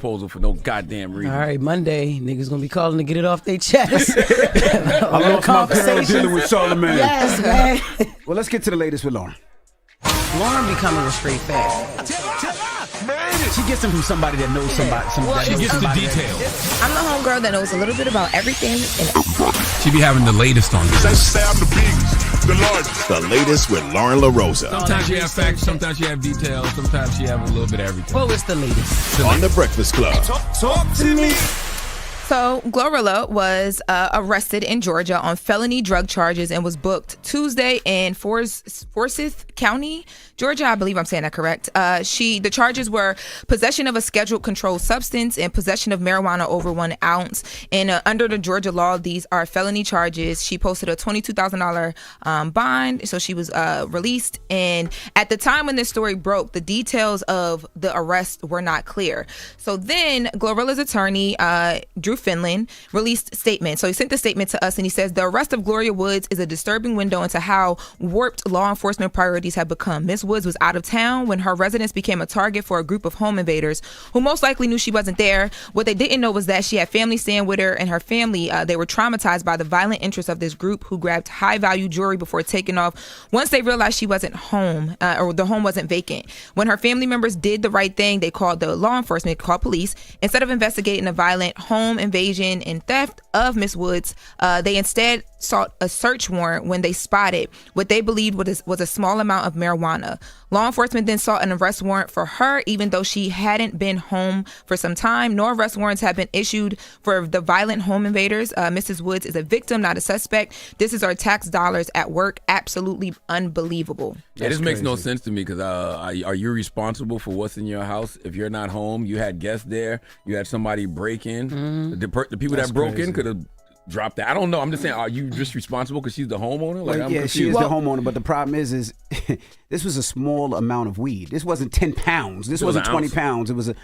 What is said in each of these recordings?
proposal for no goddamn reason. All right, Monday, niggas gonna be calling to get it off their chest. I lost my girl dealing with Charlamagne. Yes, man. Well, let's get to the latest with Lauren. Lauren becoming a straight fact. She gets them from somebody that knows somebody. She gets the details. I'm the homegirl that knows a little bit about everything. She be having the latest on this. The latest with Lauren LaRosa. Sometimes you have facts, sometimes you have details, sometimes you have a little bit of everything. What was the latest? On The Breakfast Club. Talk to me. So, GloRilla was arrested in Georgia on felony drug charges and was booked Tuesday in Forsyth County, Georgia. I believe I'm saying that correct. The charges were possession of a scheduled controlled substance and possession of marijuana over 1 ounce. And under the Georgia law, these are felony charges. She posted a $22,000 bond, so she was released. And at the time when this story broke, the details of the arrest were not clear. So then GloRilla's attorney, Drew Finland, released a statement. So he sent the statement to us and he says, the arrest of Gloria Woods is a disturbing window into how warped law enforcement priorities have become. Ms. Woods was out of town when her residence became a target for a group of home invaders who most likely knew she wasn't there. What they didn't know was that she had family staying with her, and her family, they were traumatized by the violent interests of this group who grabbed high-value jewelry before taking off once they realized she wasn't home, or the home wasn't vacant. When her family members did the right thing, they called the law enforcement, called police. Instead of investigating a violent home invasion and theft of Miss Woods, they instead sought a search warrant when they spotted what they believed was a small amount of marijuana. Law enforcement then sought an arrest warrant for her, even though she hadn't been home for some time. No arrest warrants have been issued for the violent home invaders. Mrs. Woods is a victim, not a suspect. This is our tax dollars at work. Absolutely unbelievable. Yeah, this makes no sense to me because are you responsible for what's in your house? If you're not home, you had guests there, you had somebody break in. The people that broke in could have dropped that. I don't know. I'm just saying, are you just responsible because she's the homeowner? Like, Well, yeah, she is the homeowner, but the problem is this was a small amount of weed. This wasn't 10 pounds. This wasn't 20 pounds. It was an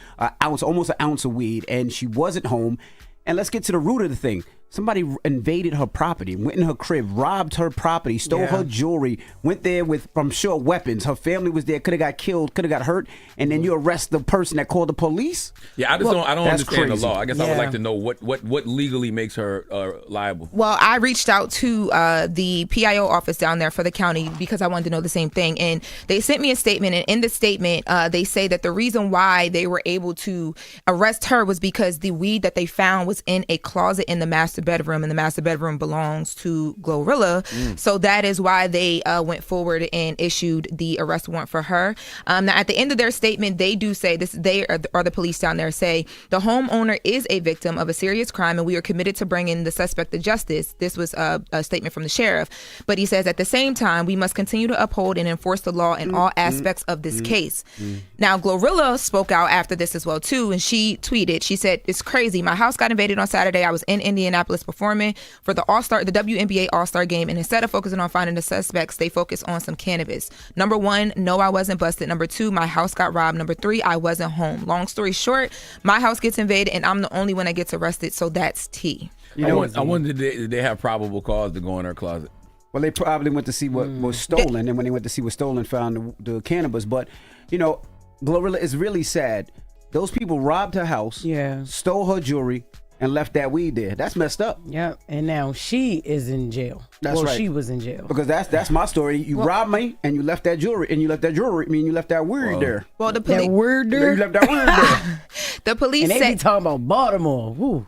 ounce, almost an ounce of weed, and she wasn't home. And let's get to the root of the thing. Somebody invaded her property, went in her crib, robbed her property, stole her jewelry, went there with, I'm sure, weapons. Her family was there, could have got killed, could have got hurt, and then you arrest the person that called the police? Yeah, I don't understand crazy. the law. I guess I would like to know what legally makes her liable. Well, I reached out to the PIO office down there for the county because I wanted to know the same thing. And they sent me a statement. And in the statement, they say that the reason why they were able to arrest her was because the weed that they found was in a closet in the master bedroom. And the master bedroom belongs to GloRilla. So that is why they went forward and issued the arrest warrant for her. Now, at the end of their statement, they do say this. They are the police down there say the homeowner is a victim of a serious crime and we are committed to bringing the suspect to justice. This was a statement from the sheriff. But he says at the same time, we must continue to uphold and enforce the law in all aspects of this case. Now, GloRilla spoke out after this as well, too. And she tweeted, she said, it's crazy. My house got invaded on Saturday. I was in Indianapolis performing for the WNBA All-Star game. And instead of focusing on finding the suspects, they focused on some cannabis. Number one, no, I wasn't busted. Number two, my house got robbed. Number three, I wasn't home. Long story short, my house gets invaded and I'm the only one that gets arrested. So that's T. I wonder did they have probable cause to go in her closet? Well, they probably went to see what was stolen, and when they went to see what stolen, found the cannabis. But, GloRilla is really sad. Those people robbed her house, stole her jewelry, and left that weed there. That's messed up. Yep, and now she is in jail. That's right. She was in jail. Because that's my story. You robbed me, and you left that jewelry, you left that weed there. Well, the police. That word there? You left that weed there. The police And they said, be talking about Baltimore. Woo.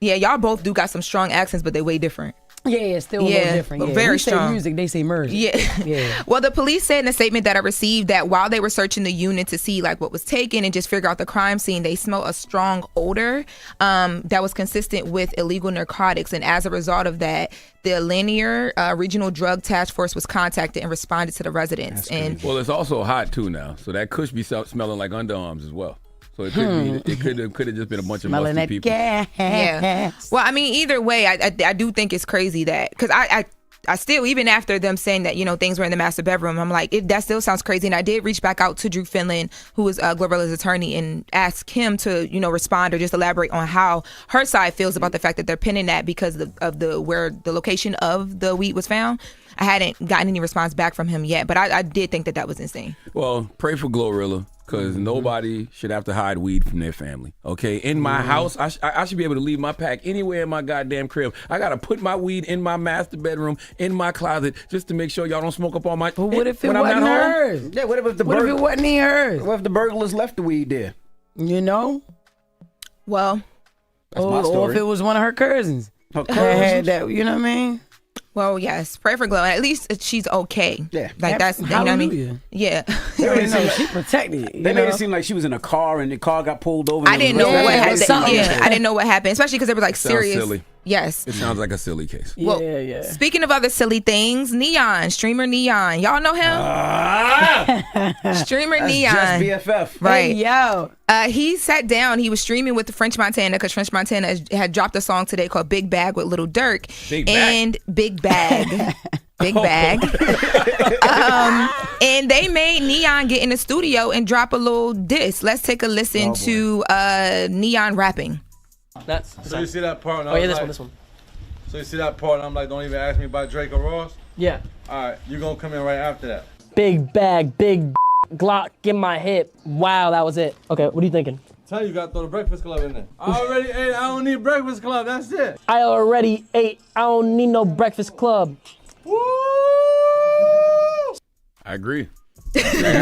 yeah, y'all both do got some strong accents, but they way different. Yeah, it's still a little different. but Yeah. very we say strong. music, they say murder. Yeah. Well, the police said in a statement that I received that while they were searching the unit to see like what was taken and just figure out the crime scene, they smelled a strong odor that was consistent with illegal narcotics. And as a result of that, the Linear Regional Drug Task Force was contacted and responded to the residents. Well, it's also hot too now, so that could be smelling like underarms as well. So it could be, it could have just been a bunch of Smelling musty that people. gas. Yeah. Well, I mean, either way, I do think it's crazy that because I still, even after them saying that, things were in the master bedroom, I'm like, that still sounds crazy. And I did reach back out to Drew Finland, who is GloRilla's attorney, and ask him to, respond or just elaborate on how her side feels about the fact that they're pinning that because of where the location of the weed was found. I hadn't gotten any response back from him yet, but I did think that was insane. Well, pray for GloRilla. because nobody should have to hide weed from their family. Okay, in my house, I should be able to leave my pack anywhere in my goddamn crib. I gotta put my weed in my master bedroom, in my closet, just to make sure y'all don't smoke up all my. But what if it when I'm wasn't not home? hers? Yeah, what if What if it wasn't in hers? What if the burglars left the weed there? You know? Well, That's my Or story. if it was one of her cousins. Her That had cousins? that, you know what I mean? well, yes. Pray for Glo. At least she's okay. Yeah. Like that's you know what I mean. Hallelujah. Yeah. You know, she protected. They You made know? it seem like she was in a car and the car got pulled over. I didn't know Yeah, what it was happened. something. Yeah, I didn't know what happened, especially because it was like Sounds serious. silly. Yes. It sounds like a silly case. Yeah, Well, yeah. Speaking of other silly things, Neon, streamer Neon. Y'all know him? Streamer Neon. Just BFF. Right. Hey, yo. He sat down. He was streaming with the French Montana because French Montana had dropped a song today called Big Bag with Little Durk. Big Bag? And Big Bag. Big Bag. And they made Neon get in the studio and drop a little diss. Let's take a listen to Neon rapping. So you see that part? And I Oh, yeah, was this one. So you see that part? And I'm like, don't even ask me about Drake or Ross. Yeah. All right, you gonna come in right after that. Big bag, big Glock in my hip. Wow, that was it. Okay, what are you thinking? Tell you gotta throw the Breakfast Club in there. I already ate. I don't need Breakfast Club. That's it. I already ate. I don't need no breakfast club. Woo! I agree. I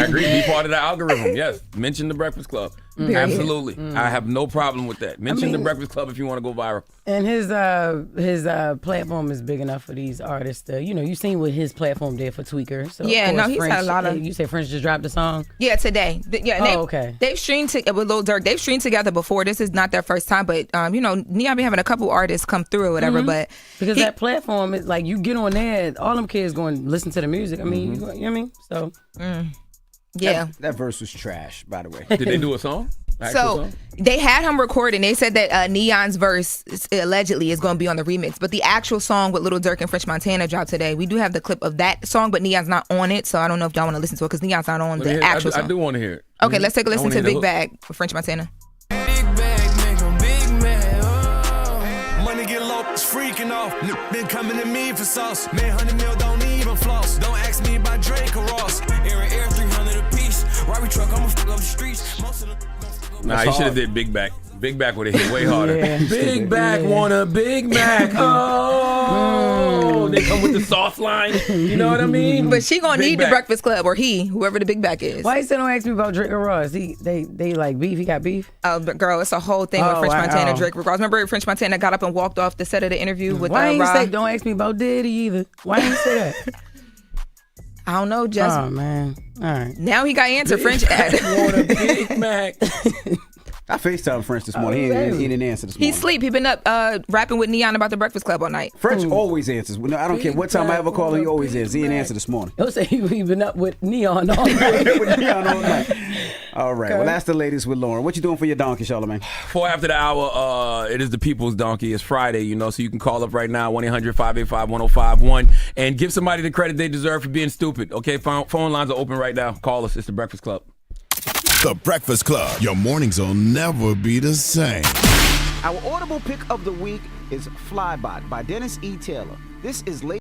agree. Be part of the algorithm. Yes. Mention the Breakfast Club. Absolutely. I have no problem with that. Mention the Breakfast Club if you want to go viral. And his platform is big enough for these artists to, you know, you seen what his platform did for Tweaker. So of Yeah, no, course, he's had French, a lot of- You said French just dropped a song? Yeah, today. Okay. They've streamed with Lil Durk. They've streamed together before. This is not their first time, but you know, Neon been having a couple artists come through or whatever. But Because that platform is like, you get on there, all them kids going to listen to the music. I mean, you know what I mean? So, yeah. That verse was trash, by the way. Did they do a song? Actual So song? they had him recording. They said that Neon's verse allegedly is going to be on the remix, but the actual song with Lil Durk and French Montana dropped today. We do have the clip of that song, but Neon's not on it, so I don't know if y'all want to listen to it because Neon's not on Let me the hear- actual I song. do want to hear it. Okay, let's take a I listen wanna to hear the Big hook. Bag for French Montana. Big bag, make 'em big man. Oh. Money get low, it's freaking off. Been coming to me for sauce. Man, 100 mil don't even floss. Don't ask me about Drake or Ross. Air 300 a piece. Robbery truck, I'ma fuck up the streets. Most of them. Nah, he should have did Big Back. Big Back would have hit way harder. Yeah. Big Back want a Big Mac. Oh, they come with the sauce line. You know what I mean? But she gonna Big need the Back. Breakfast Club or he, whoever the Big Back is. why you still don't ask me about Drake or Ross? They like beef? He got beef? Oh, but girl, it's a whole thing with Oh, French wow. Montana, Drake, Ross. Remember French Montana got up and walked off the set of the interview with Why ain't you Rob? say don't ask me about Diddy either? Why ain't you say that? I don't know, just Oh, man. All right. now he got answer French. Want a Big Mac. I FaceTimed French this morning. He didn't answer this He morning. sleep. He been up rapping with Neon about the Breakfast Club all night. French always answers. No, I don't care what time I ever call him, he always answers. He didn't answer this morning. He'll say he been up with Neon all night. With Neon all night. All right. Well, that's the latest with Lauren. What you doing for your donkey, Charlamagne? For after the hour, it is the People's Donkey. It's Friday, you know, so you can call up right now, 1-800-585-1051, and give somebody the credit they deserve for being stupid. Okay, phone lines are open right now. Call us. It's the Breakfast Club. The Breakfast Club. Your mornings will never be the same. Our audible pick of the week is Flybot by Dennis E. Taylor. This is late.